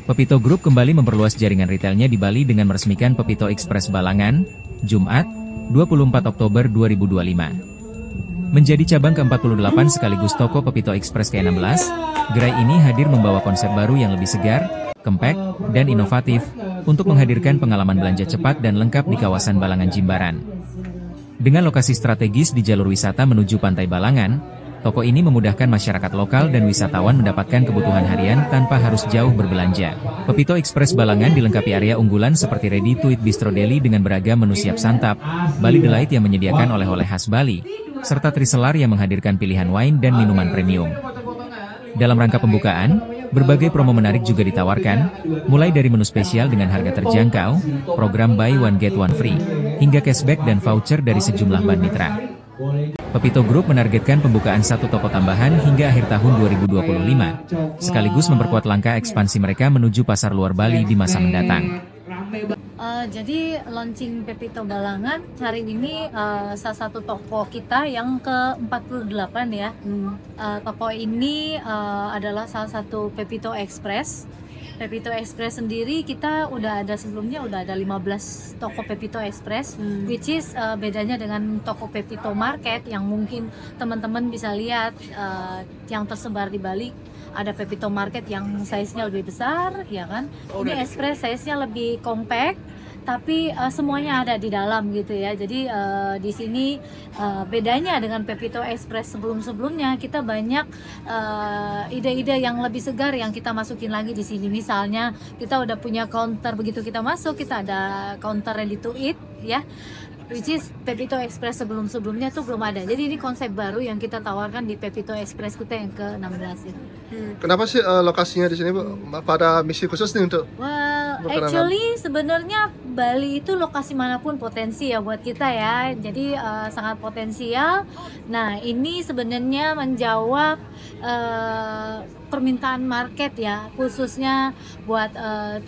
Pepito Group kembali memperluas jaringan retailnya di Bali dengan meresmikan Pepito Express Balangan, Jumat, 24 Oktober 2025. Menjadi cabang ke-48 sekaligus toko Pepito Express ke-16, gerai ini hadir membawa konsep baru yang lebih segar, compact, dan inovatif, untuk menghadirkan pengalaman belanja cepat dan lengkap di kawasan Balangan Jimbaran. Dengan lokasi strategis di jalur wisata menuju Pantai Balangan, toko ini memudahkan masyarakat lokal dan wisatawan mendapatkan kebutuhan harian tanpa harus jauh berbelanja. Pepito Express Balangan dilengkapi area unggulan seperti Ready to Eat Bistro Deli dengan beragam menu siap santap, Bali Delight yang menyediakan oleh-oleh khas Bali, serta Triselar yang menghadirkan pilihan wine dan minuman premium. Dalam rangka pembukaan, berbagai promo menarik juga ditawarkan, mulai dari menu spesial dengan harga terjangkau, program buy one get one free, hingga cashback dan voucher dari sejumlah bank mitra. Pepito Group menargetkan pembukaan satu toko tambahan hingga akhir tahun 2025, sekaligus memperkuat langkah ekspansi mereka menuju pasar luar Bali di masa mendatang. Jadi launching Pepito Balangan hari ini salah satu toko kita yang ke-48 ya. Toko ini adalah salah satu Pepito Express. Pepito Express sendiri kita udah ada sebelumnya, udah ada 15 toko Pepito Express, which is bedanya dengan toko Pepito Market yang mungkin teman-teman bisa lihat yang tersebar di Bali. Ada Pepito Market yang size-nya lebih besar, ya kan? Ini Express size-nya lebih compact, tapi semuanya ada di dalam gitu ya. Jadi di sini bedanya dengan Pepito Express sebelum-sebelumnya, kita banyak ide-ide yang lebih segar yang kita masukin lagi di sini. Misalnya kita udah punya counter, begitu kita masuk kita ada counter ready to eat ya, which is Pepito Express sebelum-sebelumnya tuh belum ada. Jadi ini konsep baru yang kita tawarkan di Pepito Express kita yang ke-16 ini. Kenapa sih lokasinya di sini, Bu? Pada misi khusus nih untuk actually sebenarnya Bali itu lokasi manapun potensi ya buat kita ya. Jadi sangat potensial. Nah, ini sebenarnya menjawab permintaan market ya, khususnya buat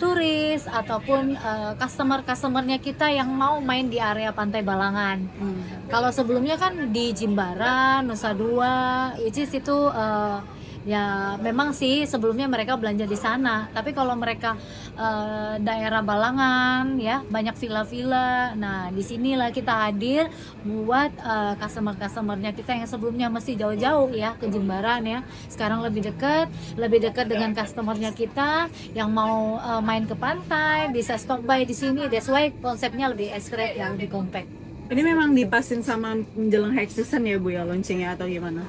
turis ataupun customer-customernya kita yang mau main di area Pantai Balangan. Kalau sebelumnya kan di Jimbaran, Nusa Dua, which is itu ya memang sih sebelumnya mereka belanja di sana. Tapi kalau mereka daerah Balangan ya banyak villa-villa. Nah disinilah kita hadir buat customer-customernya kita yang sebelumnya mesti jauh-jauh ya ke Jimbaran ya. Sekarang lebih dekat dengan customernya kita yang mau main ke pantai, bisa stop by di sini. That's why konsepnya lebih express ya, lebih compact. Ini memang dipasin sama menjelang high season ya Bu ya launchingnya atau gimana?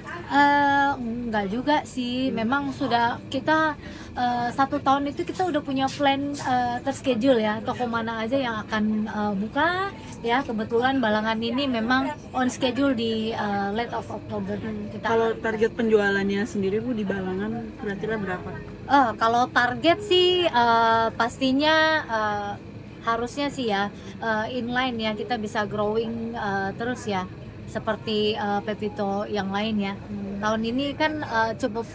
Enggak juga sih, memang sudah kita 1 tahun itu kita udah punya plan terschedule ya, toko mana aja yang akan buka ya. Kebetulan Balangan ini memang on schedule di late of October. Kalau target penjualannya sendiri Bu di Balangan kira-kira berapa? Kalau target sih pastinya harusnya sih ya inline ya, kita bisa growing terus ya seperti Pepito yang lain ya. Tahun ini kan cukup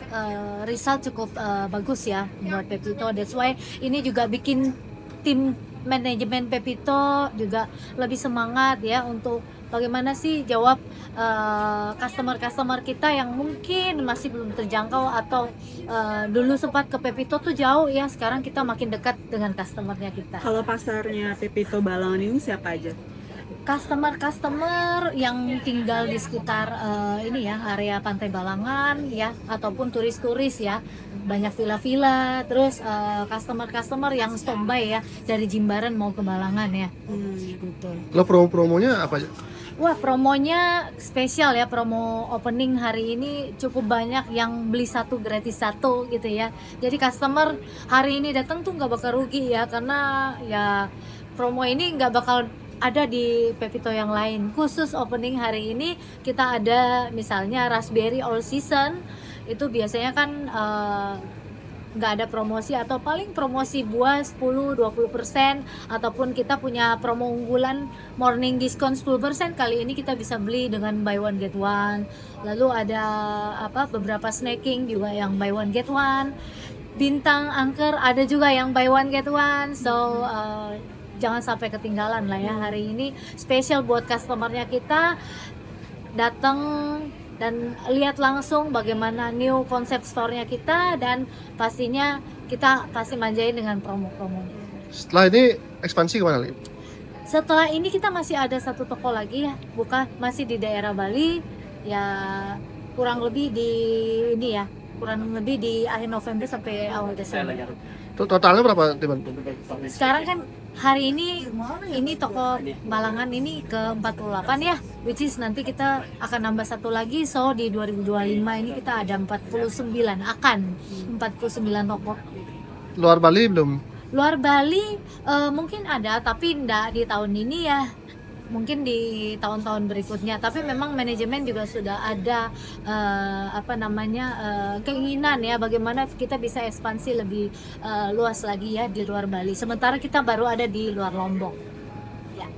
result cukup bagus ya buat Pepito. That's why ini juga bikin tim manajemen Pepito juga lebih semangat ya untuk bagaimana sih jawab customer-customer kita yang mungkin masih belum terjangkau atau dulu sempat ke Pepito tuh jauh ya, sekarang kita makin dekat dengan customernya kita. Kalau pasarnya Pepito Balangan ini siapa aja? Customer yang tinggal di sekitar ini ya area Pantai Balangan ya, ataupun turis-turis ya, banyak villa-villa, terus customer yang stop by ya dari Jimbaran mau ke Balangan ya. Gitu. Lo promo-promonya apa aja? Wah, promonya spesial ya, promo opening hari ini cukup banyak yang beli 1 gratis 1 gitu ya. Jadi customer hari ini datang tuh nggak bakal rugi ya, karena ya promo ini nggak bakal ada di Pepito yang lain. Khusus opening hari ini kita ada misalnya raspberry all season, itu biasanya kan nggak ada promosi atau paling promosi buah 10-20%, ataupun kita punya promo unggulan morning discount 10%. Kali ini kita bisa beli dengan buy one get one. Lalu ada beberapa snacking juga yang buy one get one. Bintang angker ada juga yang buy one get one. So jangan sampai ketinggalan lah ya, hari ini spesial buat customernya kita. Datang dan lihat langsung bagaimana new konsep store-nya kita, dan pastinya kita kasih manjain dengan promo-promo. Setelah ini ekspansi kemana lagi? Setelah ini kita masih ada satu toko lagi ya, buka masih di daerah Bali ya, kurang lebih di akhir November sampai awal Desember. Totalnya berapa teman? Sekarang kan hari ini toko Balangan ini ke 48 ya, which is nanti kita akan nambah satu lagi, so di 2025 ini kita ada 49 toko. Luar Bali belum? Luar Bali mungkin ada, tapi enggak di tahun ini ya, mungkin di tahun-tahun berikutnya. Tapi memang manajemen juga sudah ada keinginan ya, bagaimana kita bisa ekspansi lebih luas lagi ya di luar Bali. Sementara kita baru ada di luar Lombok. Ya.